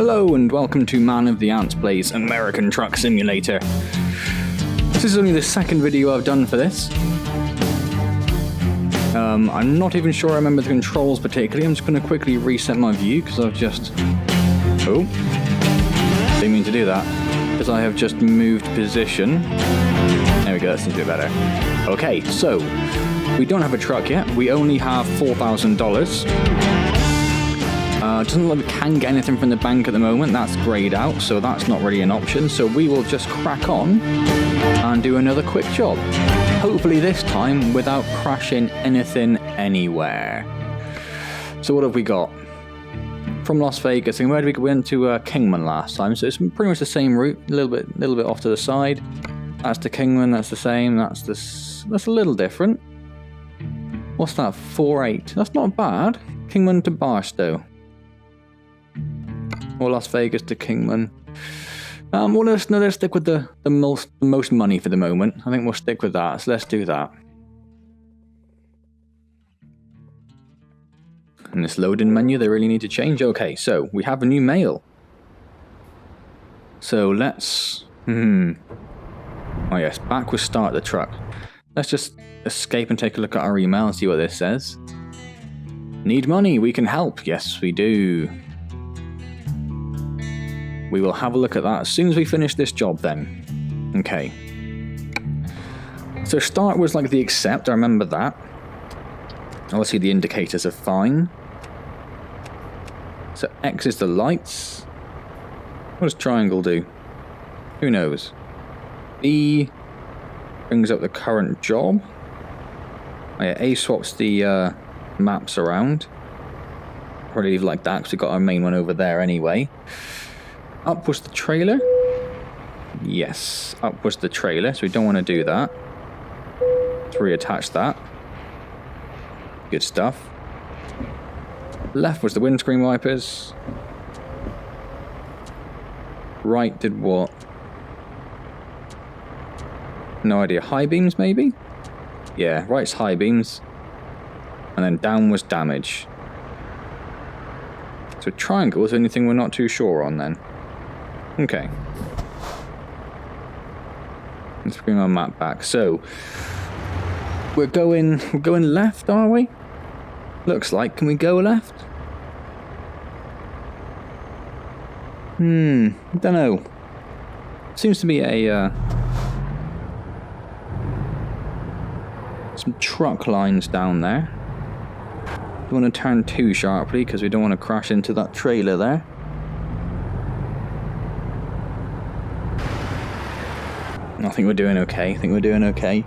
Hello and welcome to Man of the Antz Plays American Truck Simulator. This is only the second video I've done for this. I'm not even sure I remember the controls particularly. I'm just going to quickly reset my view because I've just... Oh, didn't mean to do that. Because I have just moved position. There we go, that seems a bit better. Okay, so we don't have a truck yet. We only have $4,000. Doesn't look like we can get anything from the bank at the moment. That's grayed out, so that's not really an option. So we will just crack on and do another quick job. Hopefully this time without crashing anything anywhere. So what have we got? From Las Vegas, and where did we go? We went to Kingman last time, so it's pretty much the same route. A little bit off to the side. That's to Kingman. That's the same. That's a little different. What's that? 4.8. That's not bad. Kingman to Barstow. Or Las Vegas to Kingman. Well, let's stick with the most money for the moment. I think we'll stick with that. So let's do that. And this loading menu, they really need to change. Okay, so we have a new mail. So let's... Oh yes, backwards start the truck. Let's just escape and take a look at our email and see what this says. Need money, we can help. Yes, we do. We will have a look at that as soon as we finish this job then. Okay. So start was like the accept, I remember that. Obviously the indicators are fine. So X is the lights. What does triangle do? Who knows? E brings up the current job. Oh yeah, A swaps the maps around. Probably leave like that because we've got our main one over there anyway. Up was the trailer. Yes, up was the trailer, so we don't want to do that. Let's reattach that. Good stuff. Left was the windscreen wipers. Right did what? No idea. High beams maybe? Yeah, right's high beams. And then down was damage. So triangle is the only thing we're not too sure on then. Okay. Let's bring our map back. So we're going left, are we? Looks like. Can we go left? Don't know. Seems to be a some truck lines down there. Don't want to turn too sharply because we don't want to crash into that trailer there. I think we're doing okay.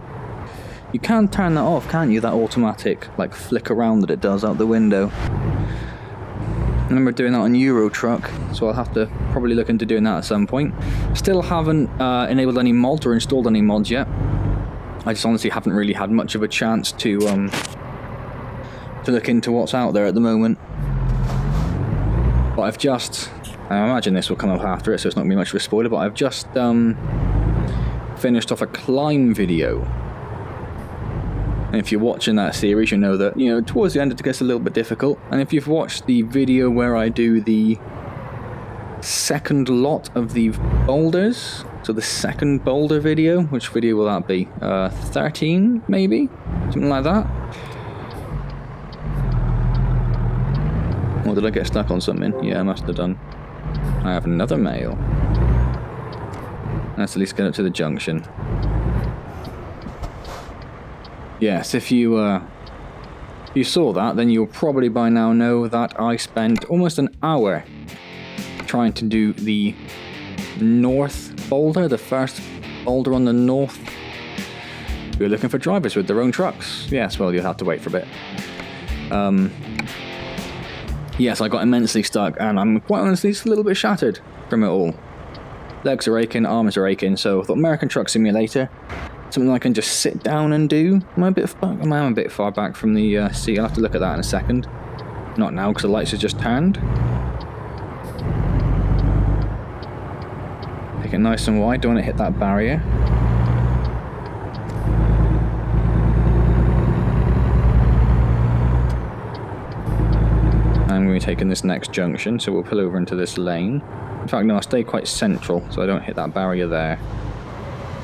You can turn that off, can't you? That automatic, like, flick around that it does out the window. I remember doing that on Euro Truck, so I'll have to probably look into doing that at some point. Still haven't enabled any mods or installed any mods yet. I just honestly haven't really had much of a chance to look into what's out there at the moment. But I've just... I imagine this will come up after it, so it's not going to be much of a spoiler, but I've just... finished off a climb video. And if you're watching that series, you know that, towards the end it gets a little bit difficult. And if you've watched the video where I do the second lot of the boulders, so the second boulder video, which video will that be? 13 maybe? Something like that? Or did I get stuck on something? Yeah, I must have done. I have another mail. Let's at least get up to the junction. Yes, if you saw that, then you'll probably by now know that I spent almost an hour trying to do the north boulder, the first boulder on the north. We're looking for drivers with their own trucks. Yes, well, you'll have to wait for a bit. Yes, I got immensely stuck, and I'm quite honestly just a little bit shattered from it all. Legs are aching, arms are aching, so I thought American Truck Simulator, something I can just sit down and do. Am I a bit far back from the seat? I'll have to look at that in a second. Not now, because the lights have just turned. Pick it nice and wide, don't want to hit that barrier. And be taking this next junction, so we'll pull over into this lane. In fact, no, I'll stay quite central so I don't hit that barrier there.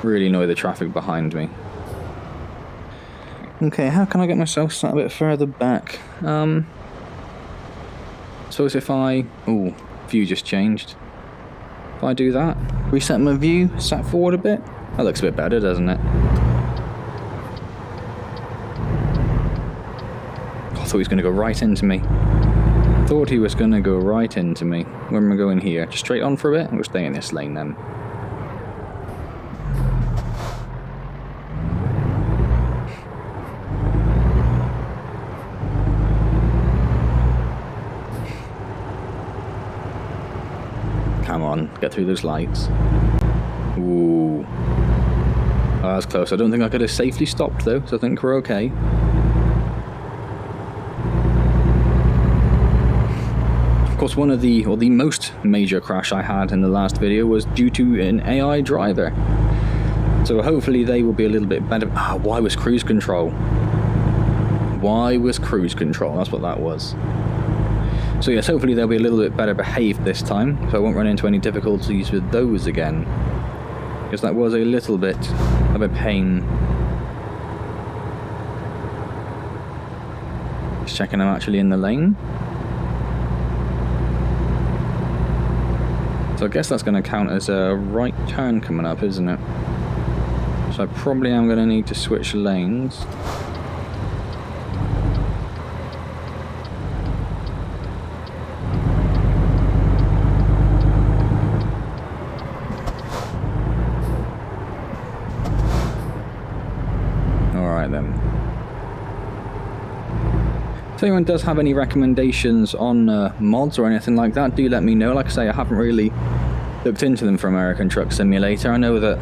Really annoy the traffic behind me. Okay, how can I get myself sat a bit further back? Suppose if I... Ooh, view just changed. If I do that, reset my view, sat forward a bit, that looks a bit better, doesn't it? I thought he was going to go right into me. Thought he was going to go right into me. Where am I going here? Just straight on for a bit? We'll stay in this lane then. Come on, get through those lights. Ooh. Oh, that was close. I don't think I could have safely stopped though, so I think we're okay. Of course, one of the most major crash I had in the last video was due to an AI driver. So hopefully they will be a little bit better. Ah, why was cruise control? Why was cruise control? That's what that was. So yes, hopefully they'll be a little bit better behaved this time, so I won't run into any difficulties with those again. Because that was a little bit of a pain. Just checking I'm actually in the lane. So I guess that's going to count as a right turn coming up, isn't it? So I probably am going to need to switch lanes. If anyone does have any recommendations on mods or anything like that, do let me know. Like I say, I haven't really looked into them for American Truck Simulator. I know that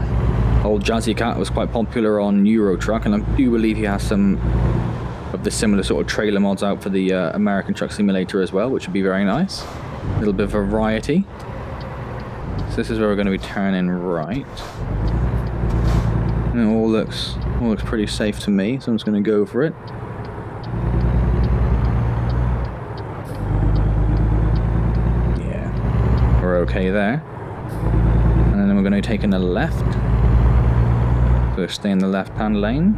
old Jazzy Cat was quite popular on Euro Truck, and I do believe he has some of the similar sort of trailer mods out for the American Truck Simulator as well, which would be very nice. A little bit of variety. So this is where we're going to be turning right. And it all looks pretty safe to me, so I'm just going to go for it. Okay there, and then we're going to be taking a left, so stay in the left hand lane.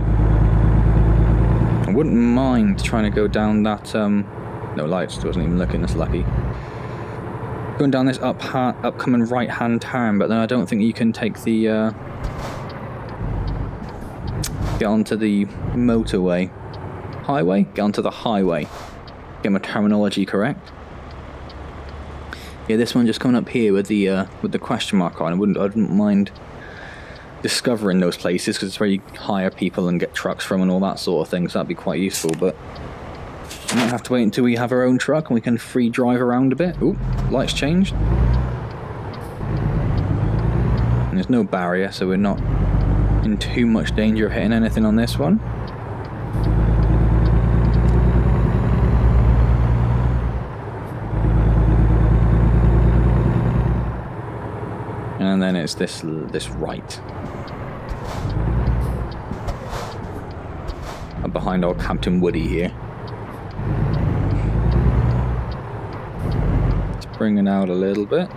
I wouldn't mind trying to go down that no lights, wasn't even looking, that's lucky. Going down this upcoming right hand turn, but then I don't think you can take the get onto the motorway. Highway? Get onto the highway. Get my terminology correct. Yeah, this one just coming up here with the question mark on. I wouldn't mind discovering those places, because it's where you hire people and get trucks from and all that sort of thing, so that'd be quite useful, but I might have to wait until we have our own truck and we can free drive around a bit. Ooh, lights changed. And there's no barrier, so we're not in too much danger of hitting anything on this one. And then it's this right. I'm behind old Captain Woody here. Let's bring it out a little bit.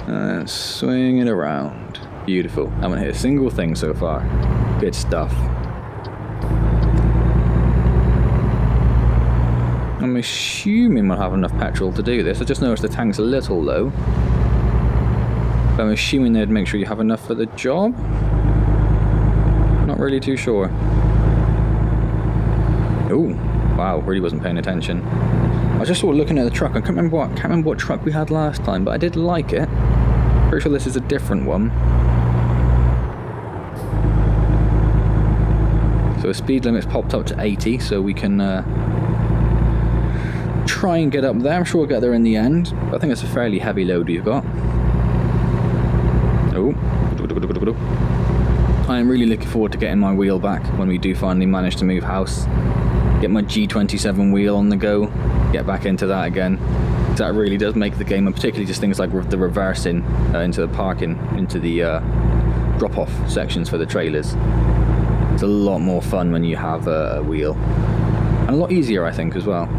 And swing it around. Beautiful. I haven't hit a single thing so far. Good stuff. I'm assuming we'll have enough petrol to do this. I just noticed the tank's a little low. But I'm assuming they'd make sure you have enough for the job. Not really too sure. Oh, wow, really wasn't paying attention. I was just sort of looking at the truck. I can't remember what truck we had last time, but I did like it. Pretty sure this is a different one. So the speed limit's popped up to 80, so we can try and get up there. I'm sure we'll get there in the end. But I think it's a fairly heavy load we've got. Oh, I am really looking forward to getting my wheel back when we do finally manage to move house. Get my G27 wheel on the go, get back into that again. That really does make the game, and particularly just things like the reversing into the parking, into the drop-off sections for the trailers. It's a lot more fun when you have a wheel. And a lot easier, I think, as well.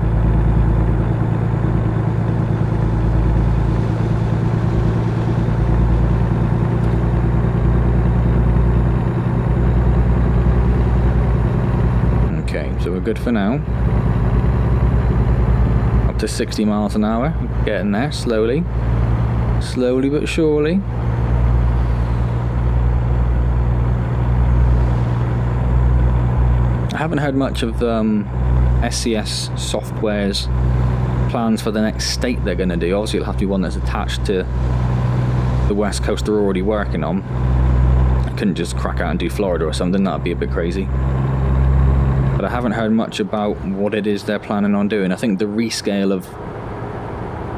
Okay, so we're good for now. Up to 60 miles an hour. Getting there, slowly. Slowly but surely. I haven't heard much of SCS Software's plans for the next state they're going to do. Obviously it'll have to be one that's attached to the West Coast they're already working on. I couldn't just crack out and do Florida or something, that'd be a bit crazy. But I haven't heard much about what it is they're planning on doing. I think the rescale of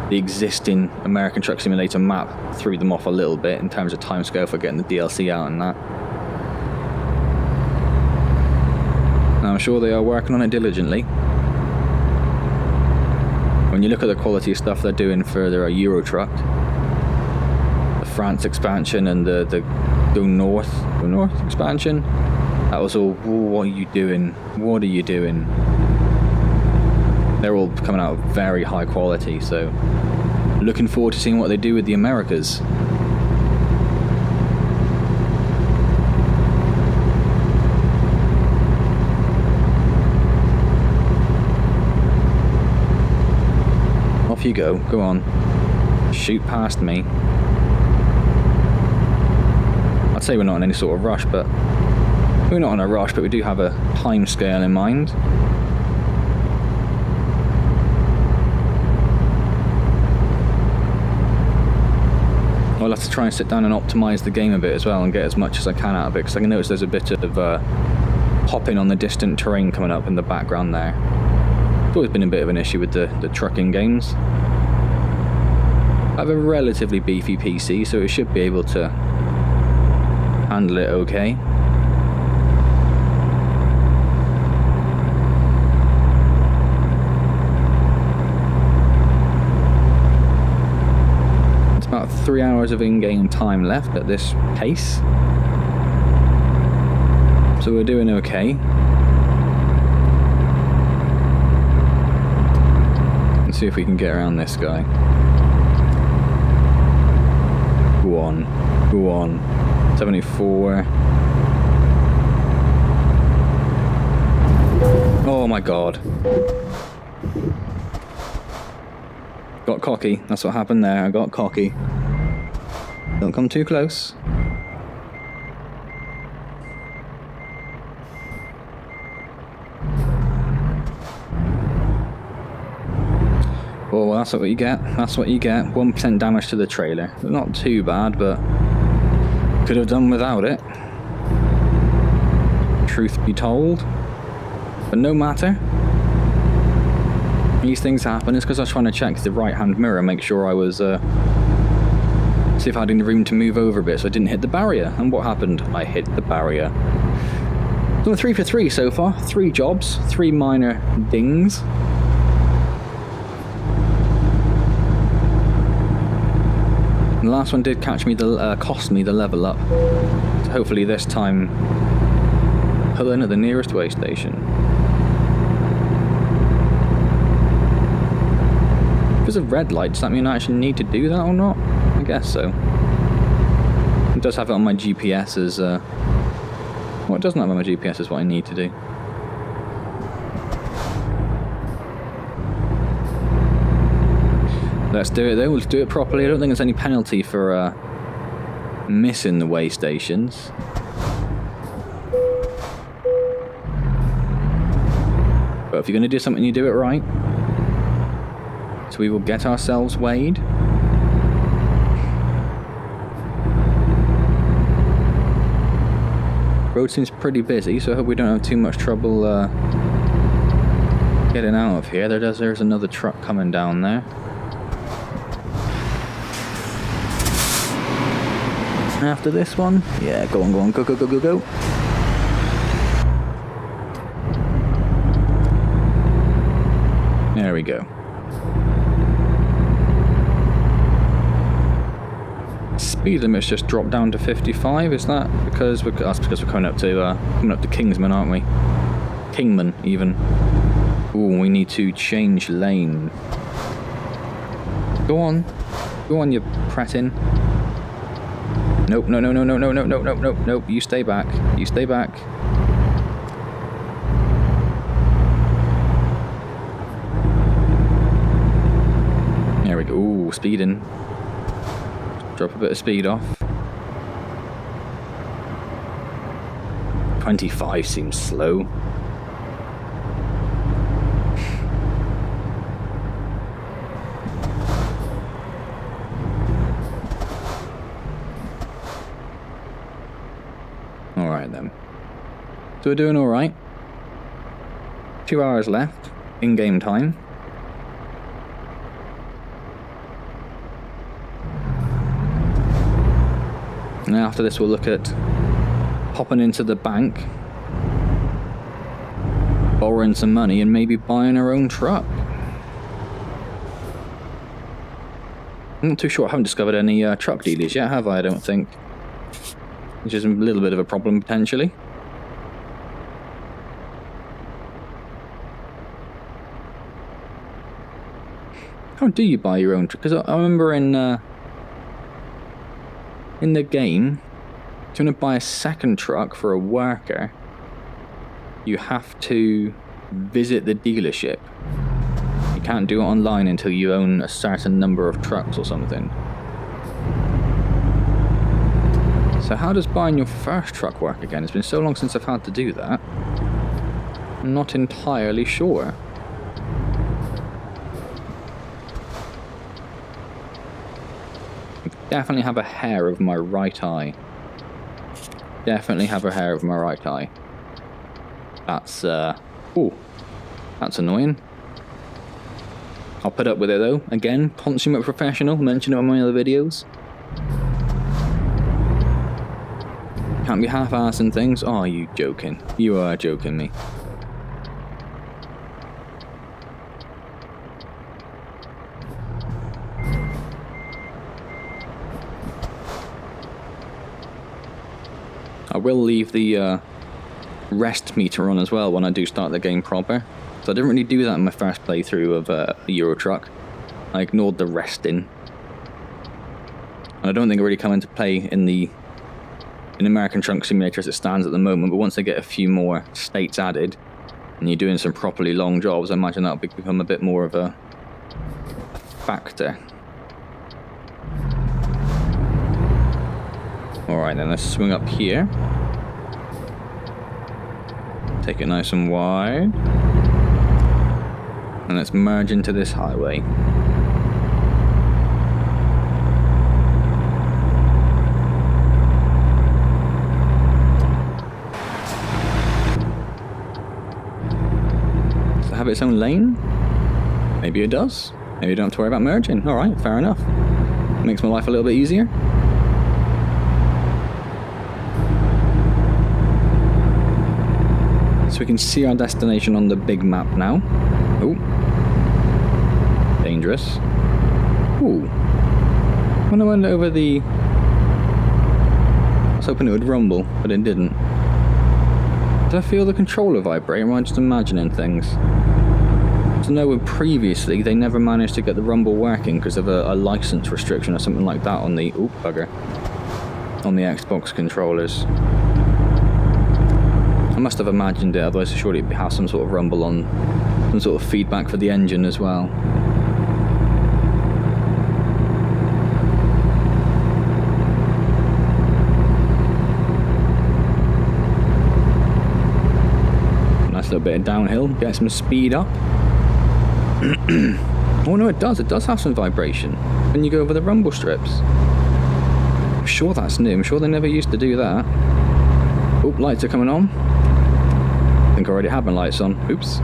the existing American Truck Simulator map threw them off a little bit in terms of timescale for getting the DLC out and that. Now, I'm sure they are working on it diligently. When you look at the quality of stuff they're doing for their Euro Truck, the France expansion and the Go North expansion, that was all, what are you doing? What are you doing? They're all coming out very high quality, so looking forward to seeing what they do with the Americas. Off you go on. Shoot past me. I'd say we're not in any sort of rush, but we're not in a rush, but we do have a time scale in mind. I'll have to try and sit down and optimise the game a bit as well and get as much as I can out of it, because I can notice there's a bit of hopping on the distant terrain coming up in the background there. It's always been a bit of an issue with the trucking games. I have a relatively beefy PC, so it should be able to handle it okay. It's about 3 hours of in-game time left at this pace, so we're doing okay. Let's see if we can get around this guy. Go on, go on. 74. Oh my god. Got cocky. That's what happened there. I got cocky. Don't come too close. Oh, well, that's what you get. That's what you get. 1% damage to the trailer. Not too bad, but could have done without it. Truth be told. But no matter. These things happen. It's because I was trying to check the right-hand mirror, make sure I was, see if I had any room to move over a bit so I didn't hit the barrier. And what happened? I hit the barrier. So we're 3 for 3 so far. 3 jobs, 3 minor dings. And the last one did catch me cost me the level up. So hopefully this time, pull in at the nearest way station. Because of red light, does that mean I actually need to do that or not? I guess so. It does have it on my GPS as well, it doesn't have it on my GPS as what I need to do. Let's do it though, let's do it properly. I don't think there's any penalty for missing the way stations. But if you're going to do something, you do it right. So we will get ourselves weighed. Road seems pretty busy, so I hope we don't have too much trouble getting out of here. There's another truck coming down there. After this one, yeah, go on, go on, go, go, go, go, go. There we go. Speed limit's just dropped down to 55. Is that because that's because we're coming up to Kingsman, aren't we? Kingman, even. Ooh, we need to change lane. Go on, you pretin. Nope, no, no, no, no, no, no, no, no, no, no. You stay back. You stay back. speeding. Drop a bit of speed off. 25 seems slow. Alright then. So we're doing alright. 2 hours left in game time. And after this we'll look at hopping into the bank, borrowing some money and maybe buying our own truck. I'm not too sure, I haven't discovered any truck dealers yet, have I don't think. Which is a little bit of a problem potentially. How do you buy your own truck? Because I remember in the game, if you want to buy a second truck for a worker, you have to visit the dealership. You can't do it online until you own a certain number of trucks or something. So how does buying your first truck work again? It's been so long since I've had to do that. I'm not entirely sure. Definitely have a hair of my right eye. Definitely have a hair of my right eye. That's, ooh, that's annoying. I'll put up with it though. Again, consummate professional, mention it on my other videos. Can't be half-assing things. Oh, are you joking? You are joking me. I will leave the rest meter on as well when I do start the game proper. So I didn't really do that in my first playthrough of the Euro Truck. I ignored the resting. And I don't think it really come into play in American Truck Simulator as it stands at the moment, but once they get a few more states added and you're doing some properly long jobs, I imagine that'll become a bit more of a factor. Alright then, let's swing up here. Take it nice and wide. And let's merge into this highway. Does it have its own lane? Maybe it does. Maybe you don't have to worry about merging. Alright, fair enough. Makes my life a little bit easier. So we can see our destination on the big map now. Oh. Dangerous. Ooh. When I went over the... I was hoping it would rumble, but it didn't. Did I feel the controller vibrate, or am I just imagining things? So no, previously they never managed to get the rumble working because of a license restriction or something like that on the... Ooh, bugger. On the Xbox controllers. I must have imagined it, otherwise surely it'd have some sort of rumble on, some sort of feedback for the engine as well. Nice little bit of downhill, get some speed up. Oh no, it does have some vibration when you go over the rumble strips. I'm sure that's new, I'm sure they never used to do that. Oh, lights are coming on. I think I already have my lights on. Oops.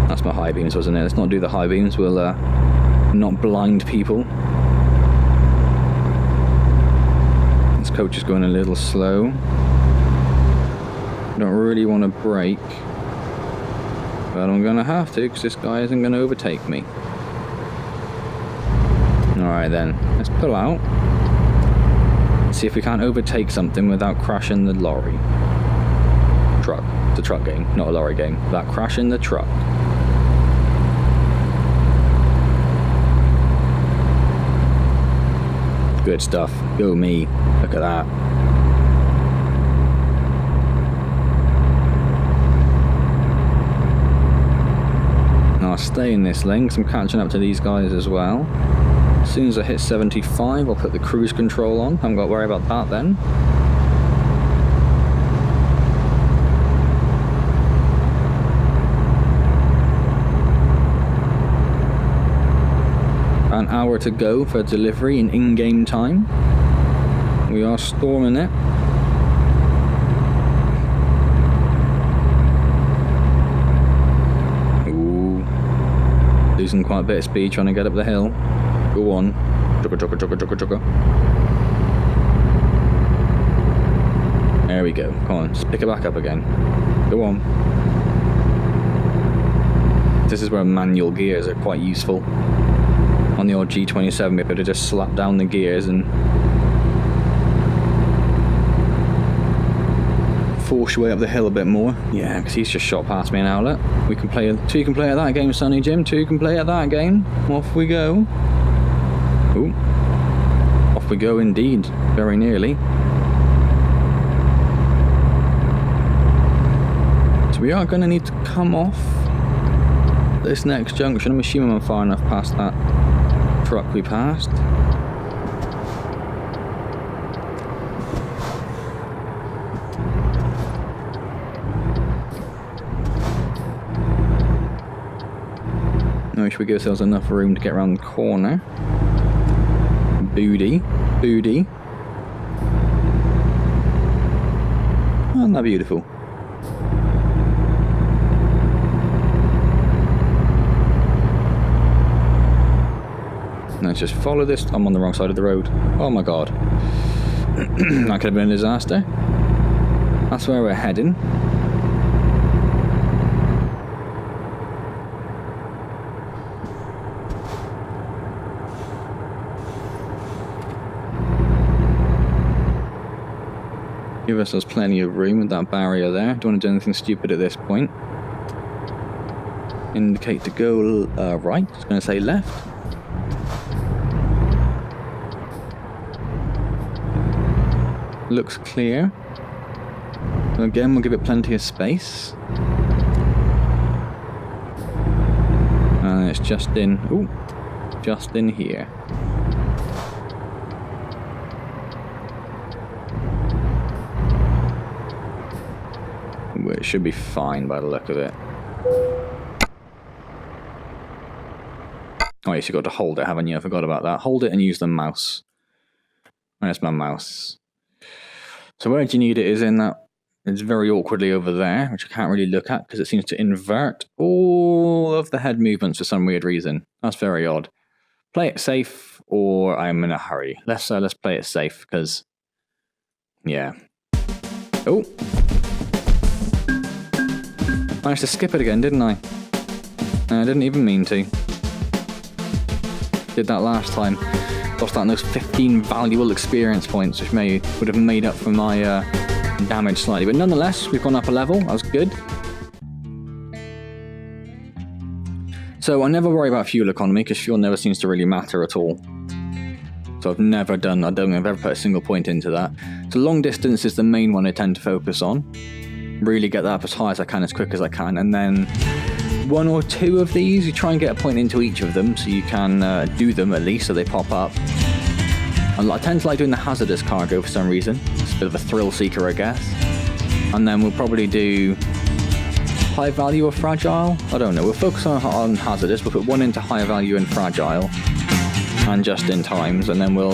That's my high beams, wasn't it? Let's not do the high beams. We'll not blind people. This coach is going a little slow. Don't really want to brake. But I'm going to have to because this guy isn't going to overtake me. Alright then. Let's pull out. See if we can't overtake something without crashing the lorry. Truck. It's a truck game, not a lorry game. Without crashing the truck. Good stuff. Go me. Look at that. Now I'll stay in this lane because I'm catching up to these guys as well. As soon as I hit 75, I'll put the cruise control on. I haven't got to worry about that then. An hour to go for delivery in in-game time. We are storming it. Ooh. Losing quite a bit of speed trying to get up the hill. Go on. Jugga, jugga, jugga, jugga, jugga. There we go. Come on, just pick it back up again. Go on. This is where manual gears are quite useful. On the old G27, we could just slap down the gears and force your way up the hill a bit more. Yeah, because he's just shot past me now, look. We can play, two can play at that game, Sonny Jim. Two can play at that game. Off we go. Ooh. Off we go indeed. Very nearly. So we are going to need to come off this next junction. I'm assuming I'm far enough past that truck we passed. Now should we give ourselves enough room to get around the corner? Booty. Booty. Isn't that beautiful? Let's just follow this. I'm on the wrong side of the road. Oh my god. That could have been a disaster. That's where we're heading. Give ourselves plenty of room with that barrier there. Don't want to do anything stupid at this point. Indicate to go right. I was going to say left. Looks clear. Again, we'll give it plenty of space. And it's just in. Ooh, just in here. It should be fine by the look of it. Oh, yes, you've got to hold it, haven't you? I forgot about that. Hold it and use the mouse. Where's my mouse? So where do you need it is in that, it's very awkwardly over there, which I can't really look at because it seems to invert all of the head movements for some weird reason. That's very odd. Play it safe or I'm in a hurry. Let's play it safe because, yeah. Oh. Managed to skip it again, didn't I? I didn't even mean to. Did that last time. Lost out on those 15 valuable experience points, which would have made up for my damage slightly. But nonetheless, we've gone up a level. That was good. So I never worry about fuel economy, because fuel never seems to really matter at all. So I don't think I've ever put a single point into that. So long distance is the main one I tend to focus on. Really get that up as high as I can, as quick as I can. And then one or two of these, you try and get a point into each of them so you can do them at least so they pop up. I tend to like doing the hazardous cargo for some reason. It's a bit of a thrill seeker, I guess. And then we'll probably do high value or fragile. I don't know. We'll focus on hazardous. We'll put one into high value and fragile and just in times, and then we'll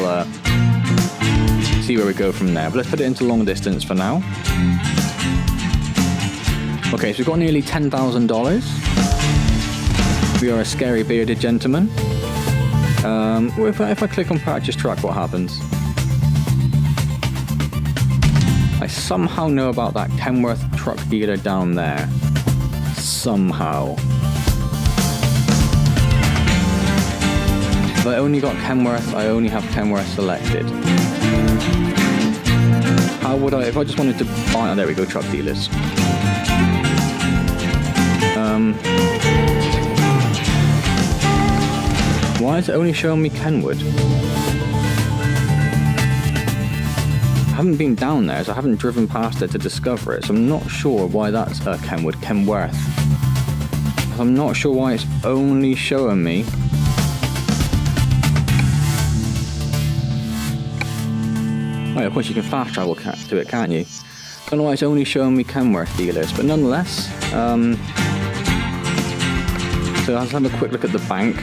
see where we go from there. But let's put it into long distance for now. Okay, so we've got nearly $10,000. We are a scary bearded gentleman. If I click on purchase truck, what happens? I somehow know about that Kenworth truck dealer down there. Somehow. If I only got Kenworth, I only have Kenworth selected. How would I, if I just wanted to buy, oh, there we go, truck dealers. Why is it only showing me Kenwood? I haven't been down there, so I haven't driven past it to discover it, so I'm not sure why that's Kenworth. I'm not sure why it's only showing me Oh yeah, of course you can fast travel to it, can't you? Don't know why it's only showing me Kenworth dealers, but nonetheless, so let's have a quick look at the bank.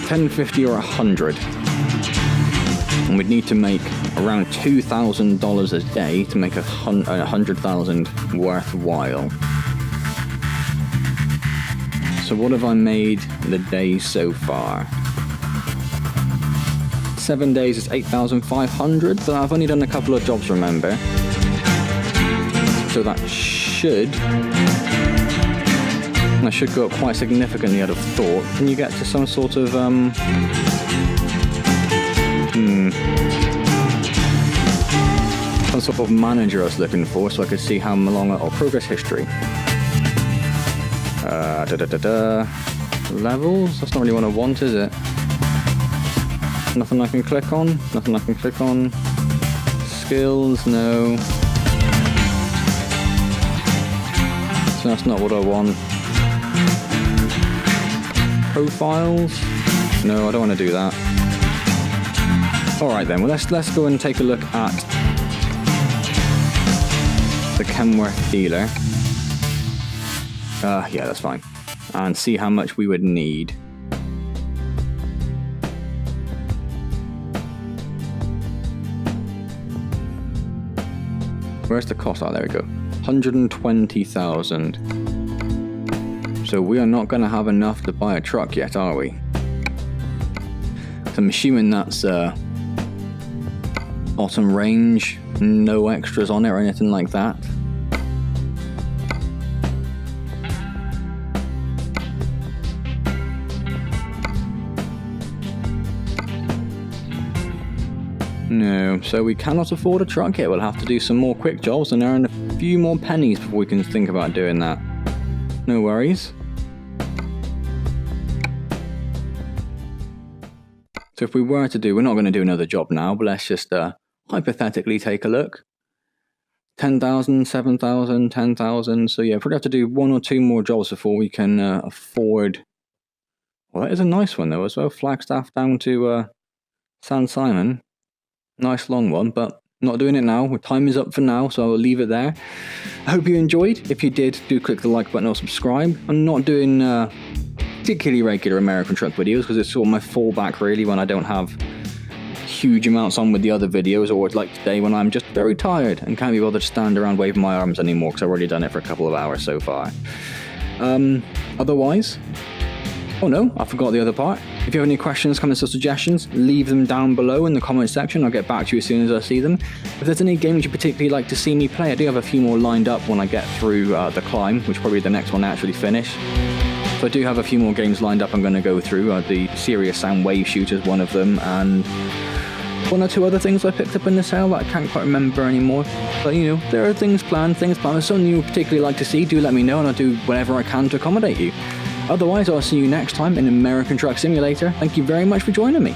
$10.50 or $100, and we'd need to make around $2,000 a day to make 100,000 worthwhile. So what have I made the day so far? 7 days is 8,500, but I've only done a couple of jobs, remember. So that should go up quite significantly, I'd have thought. Can you get to some sort of some sort of manager I was looking for, so I could see how long progress history. Levels? That's not really what I want, is it? Nothing I can click on? Nothing I can click on? Skills? No. So that's not what I want. Profiles? No, I don't want to do that. Alright then, well let's go and take a look at the Kenworth dealer. Yeah, that's fine. And see how much we would need. Where's the cost? Oh, there we go. 120,000. So we are not going to have enough to buy a truck yet, are we? So I'm assuming that's bottom range, no extras on it or anything like that. No, so we cannot afford a truck yet. We'll have to do some more quick jobs and earn a few more pennies before we can think about doing that. No worries. So if we were to do, we're not going to do another job now, but let's just hypothetically take a look. 10,000, 7,000, 10,000. So yeah, probably have to do one or two more jobs before we can afford. Well, that is a nice one though as well. Flagstaff down to San Simon. Nice long one, but not doing it now. Time is up for now, so I will leave it there. I hope you enjoyed. If you did, do click the like button or subscribe. I'm not doing particularly regular American truck videos because it's sort of my fallback really when I don't have huge amounts on with the other videos, or like today when I'm just very tired and can't be bothered to stand around waving my arms anymore because I've already done it for a couple of hours so far. Otherwise, oh no, I forgot the other part. If you have any questions, comments or suggestions, leave them down below in the comment section. I'll get back to you as soon as I see them. If there's any games you particularly like to see me play, I do have a few more lined up when I get through the climb, which will probably be the next one I actually finish. So I do have a few more games lined up I'm going to go through. The Serious Sound Wave Shooter is one of them, and one or two other things I picked up in the sale that I can't quite remember anymore. But you know, there are things planned. If there's something you particularly like to see, do let me know and I'll do whatever I can to accommodate you. Otherwise, I'll see you next time in American Truck Simulator. Thank you very much for joining me.